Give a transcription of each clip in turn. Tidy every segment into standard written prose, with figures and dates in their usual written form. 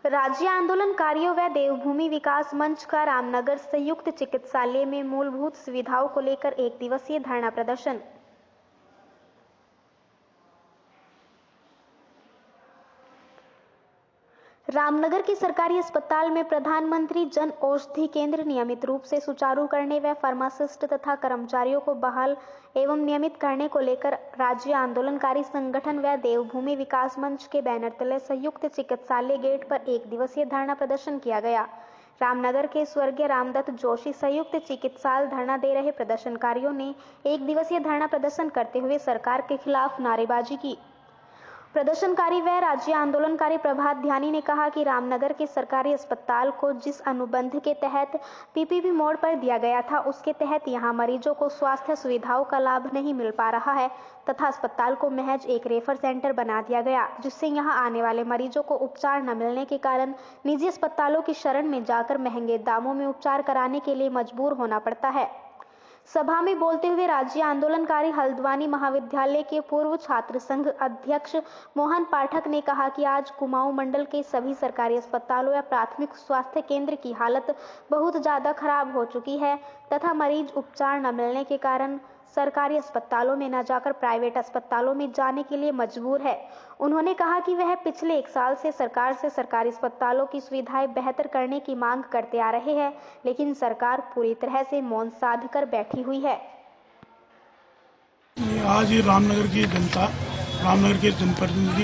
राज्य आंदोलनकारियों व देवभूमि विकास मंच का रामनगर संयुक्त चिकित्सालय में मूलभूत सुविधाओं को लेकर एक दिवसीय धरना प्रदर्शन। रामनगर के सरकारी अस्पताल में प्रधानमंत्री जन औषधि केंद्र नियमित रूप से सुचारू करने व फार्मासिस्ट तथा कर्मचारियों को बहाल एवं नियमित करने को लेकर राज्य आंदोलनकारी संगठन व देवभूमि विकास मंच के बैनर तले संयुक्त चिकित्सालय गेट पर एक दिवसीय धरना प्रदर्शन किया गया। रामनगर के स्वर्गीय रामदत्त जोशी संयुक्त चिकित्सालय धरना दे रहे प्रदर्शनकारियों ने एक दिवसीय धरना प्रदर्शन करते हुए सरकार के खिलाफ नारेबाजी की। प्रदर्शनकारी व राज्य आंदोलनकारी प्रभात ध्यानी ने कहा कि रामनगर के सरकारी अस्पताल को जिस अनुबंध के तहत पीपीपी मोड पर दिया गया था उसके तहत यहां मरीजों को स्वास्थ्य सुविधाओं का लाभ नहीं मिल पा रहा है तथा अस्पताल को महज एक रेफर सेंटर बना दिया गया, जिससे यहां आने वाले मरीजों को उपचार न मिलने के कारण निजी अस्पतालों की शरण में जाकर महंगे दामों में उपचार कराने के लिए मजबूर होना पड़ता है। सभा में बोलते हुए राज्य आंदोलनकारी हल्द्वानी महाविद्यालय के पूर्व छात्र संघ अध्यक्ष मोहन पाठक ने कहा कि आज कुमाऊं मंडल के सभी सरकारी अस्पतालों या प्राथमिक स्वास्थ्य केंद्र की हालत बहुत ज्यादा खराब हो चुकी है तथा मरीज उपचार न मिलने के कारण सरकारी अस्पतालों में न जाकर प्राइवेट अस्पतालों में जाने के लिए मजबूर है। उन्होंने कहा कि वह पिछले 1 साल से सरकार से सरकारी अस्पतालों की सुविधाएं बेहतर करने की मांग करते आ रहे हैं, लेकिन सरकार पूरी तरह से मौन साध कर बैठी हुई है। आज ये रामनगर की जनता, रामनगर के जनप्रतिनिधि,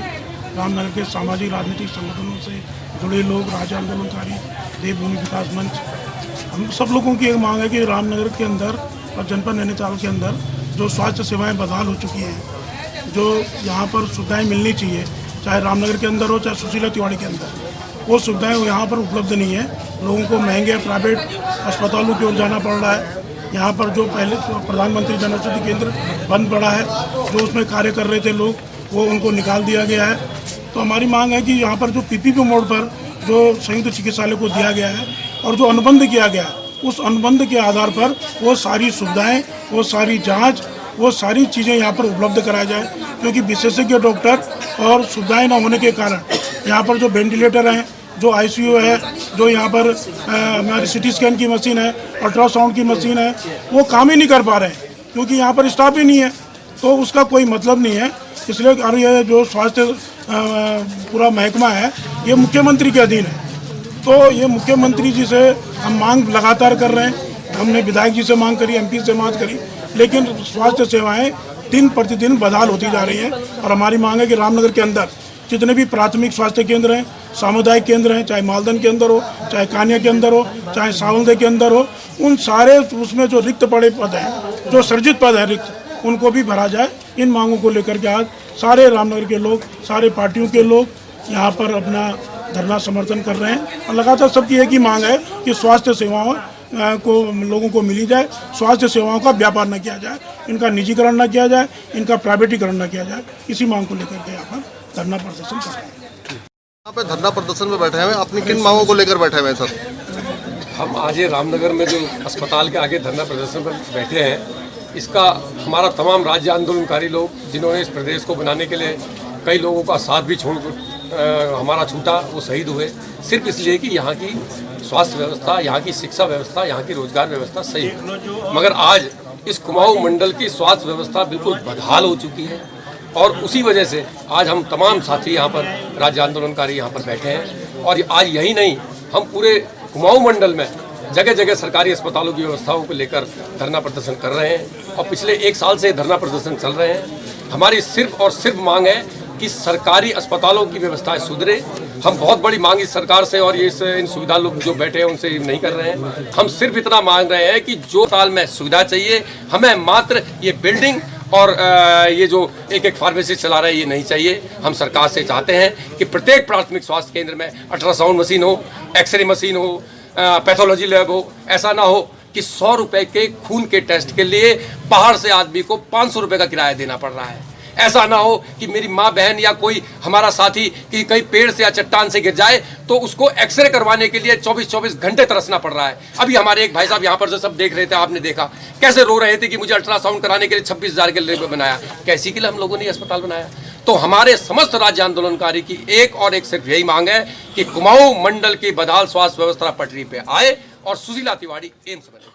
रामनगर के सामाजिक राजनीतिक संगठनों से जुड़े लोग, राज्य आंदोलनकारी, देवभूमि विकास मंच, हम सब लोगों की एक मांग है कि रामनगर के अंदर और जनपद नैनीताल के अंदर जो स्वास्थ्य सेवाएं बदहाल हो चुकी हैं, जो यहाँ पर सुविधाएं मिलनी चाहिए, चाहे रामनगर के अंदर हो चाहे सुशीला तिवाड़ी के अंदर, वो सुविधाएं यहाँ पर उपलब्ध नहीं है। लोगों को महंगे प्राइवेट अस्पतालों की ओर जाना पड़ रहा है। यहाँ पर जो पहले प्रधानमंत्री जन औषधि केंद्र बंद पड़ा है, जो उसमें कार्य कर रहे थे लोग, वो उनको निकाल दिया गया है। तो हमारी मांग है कि यहाँ पर जो पीपीपी मोड पर जो संयुक्त चिकित्सालय को दिया गया है और जो अनुबंध किया गया है, उस अनुबंध के आधार पर वो सारी सुविधाएं, वो सारी जांच, वो सारी चीज़ें यहाँ पर उपलब्ध कराया जाए, क्योंकि विशेषज्ञ डॉक्टर और सुविधाएं न होने के कारण यहाँ पर जो वेंटिलेटर हैं, जो आईसीयू है, जो यहाँ पर हमारी सिटी स्कैन की मशीन है, अल्ट्रासाउंड की मशीन है, वो काम ही नहीं कर पा रहे हैं क्योंकि यहाँ पर स्टाफ ही नहीं है। तो उसका कोई मतलब नहीं है। इसलिए और ये जो स्वास्थ्य पूरा महकमा है, ये मुख्यमंत्री के अधीन है। तो ये मुख्यमंत्री जी से हम मांग लगातार कर रहे हैं। हमने विधायक जी से मांग करी, एमपी से मांग करी, लेकिन स्वास्थ्य सेवाएं दिन प्रतिदिन बदहाल होती जा रही हैं। और हमारी मांग है कि रामनगर के अंदर जितने भी प्राथमिक स्वास्थ्य केंद्र हैं, सामुदायिक केंद्र हैं, चाहे मालदन के अंदर हो, चाहे कानिया के अंदर हो, चाहे सावलदे के अंदर हो, उन सारे उसमें जो रिक्त पड़े पद हैं, जो सर्जित पद हैं रिक्त, उनको भी भरा जाए। इन मांगों को लेकर के आज सारे रामनगर के लोग, सारे पार्टियों के लोग यहाँ पर अपना धरना समर्थन कर रहे हैं। और लगातार सबकी एक ही मांग है कि स्वास्थ्य सेवाओं को लोगों को मिली जाए, स्वास्थ्य सेवाओं का व्यापार न किया जाए, इनका निजीकरण न किया जाए, इनका प्राइवेटीकरण न किया जाए। इसी मांग को लेकर के यहाँ पर धरना प्रदर्शन कर रहे हैं। यहाँ पे धरना प्रदर्शन में बैठे हुए हैं, अपनी किन मांगों को लेकर बैठे हुए हैं सर? हम आज ये रामनगर में जो अस्पताल के आगे धरना प्रदर्शन पर बैठे हैं, इसका हमारा तमाम राज्य आंदोलनकारी लोग, जिन्होंने इस प्रदेश को बनाने के लिए कई लोगों का साथ भी छोड़ हमारा छूटा, वो शहीद हुए, सिर्फ इसलिए कि यहाँ की स्वास्थ्य व्यवस्था, यहाँ की शिक्षा व्यवस्था, यहाँ की रोजगार व्यवस्था सही है। मगर आज इस कुमाऊं मंडल की स्वास्थ्य व्यवस्था बिल्कुल बदहाल हो चुकी है और उसी वजह से आज हम तमाम साथी यहाँ पर राज्य आंदोलनकारी यहाँ पर बैठे हैं। और आज यही नहीं, हम पूरे कुमाऊं मंडल में जगह जगह सरकारी अस्पतालों की व्यवस्थाओं को लेकर धरना प्रदर्शन कर रहे हैं और पिछले 1 साल से धरना प्रदर्शन चल रहे हैं। हमारी सिर्फ और सिर्फ मांग है कि सरकारी अस्पतालों की व्यवस्थाएं सुधरे। हम बहुत बड़ी मांग इस सरकार से और ये इन सुविधा लोग जो बैठे हैं उनसे नहीं कर रहे हैं। हम सिर्फ इतना मांग रहे हैं कि जो अस्पताल में सुविधा चाहिए, हमें मात्र ये बिल्डिंग और ये जो एक फार्मेसी चला रहे हैं ये नहीं चाहिए। हम सरकार से चाहते हैं कि प्रत्येक प्राथमिक स्वास्थ्य केंद्र में अल्ट्रासाउंड मशीन हो, एक्सरे मशीन हो, पैथोलॉजी लैब हो। ऐसा ना हो कि 100 रुपए के खून के टेस्ट के लिए पहाड़ से आदमी को 500 रुपए का किराया देना पड़ रहा है। ऐसा ना हो कि मेरी माँ बहन या कोई हमारा साथी कि कहीं पेड़ से या चट्टान से गिर जाए तो उसको एक्सरे करवाने के लिए 24-24 घंटे तरसना पड़ रहा है। अभी हमारे एक भाई साहब यहाँ पर जो सब देख रहे थे, आपने देखा कैसे रो रहे थे कि मुझे अल्ट्रासाउंड कराने के लिए 26,000 के लिए बनाया। कैसी के लिए हम लोगों ने अस्पताल बनाया? तो हमारे समस्त राज्य आंदोलनकारी की एक और एक सिर्फ यही मांग है कि कुमाऊं मंडल की बदहाल स्वास्थ्य व्यवस्था पटरी पे आए और सुशीला तिवारी एम्स बने।